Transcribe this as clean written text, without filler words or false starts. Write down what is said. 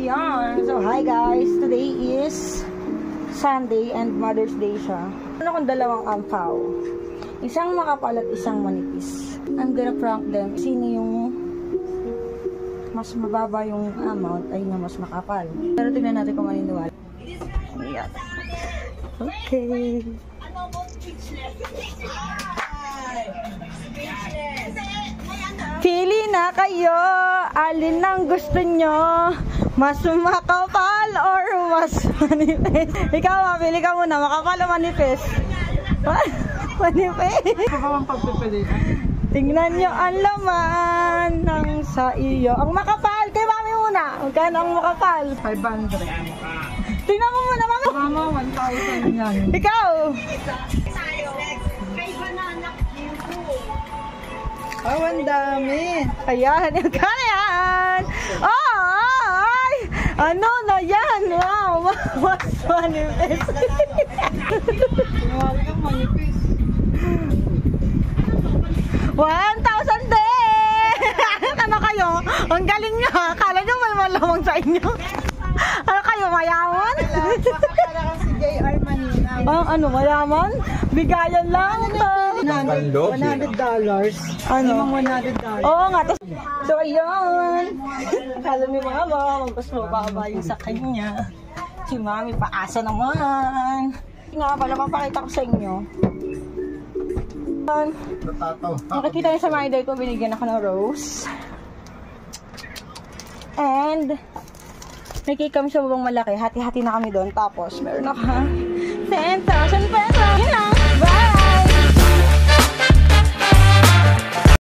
Ayan. So, hi guys. Today is Sunday and Mother's Day siya. Ano kung dalawang ampaw? Isang makapal at isang manipis. I'm gonna prank them. Sino yung mas mababa yung amount ay na mas makapal. Pero tignan natin kung maniniwala. Ayan. Okay. Pili na kayo. Alin ang gusto nyo? Mas makapal or mas manipis? Ikaw, pili ka muna. Makapal o manipis? Manipis? Kapag ang pagpipilian. Tingnan nyo ang laman ng sa iyo. Ang makapal, kay mami muna. Magkano ang makapal? 500. Tingnan mo muna, mami. Mama, 1,000 yan. Ikaw. Oh, ang dami. Ayan, magkano yan? Oh, ay! Ano na yan? Wow, mas manipis. Tinawag kang manipis. 1,000 din! Ano kayo? Ang galing nyo. Akala nyo may malamang sa inyo. Ano kayo, mayaman? Pakakala ka si J.R. Manina. Ano, mayaman? Bigayan lang ito. $100. Ano? $100. Oo nga. So, ayun. Akala ni mama, mas mababa yung sa kanya. Si mami, paasa naman. Nga pala, papakita ko sa inyo. Nakikita niyo sa mga idol ko, binigyan ako ng rose. And may cake kami sa babang malaki. Hati-hati na kami doon. Tapos, meron ako 10,000 pesos.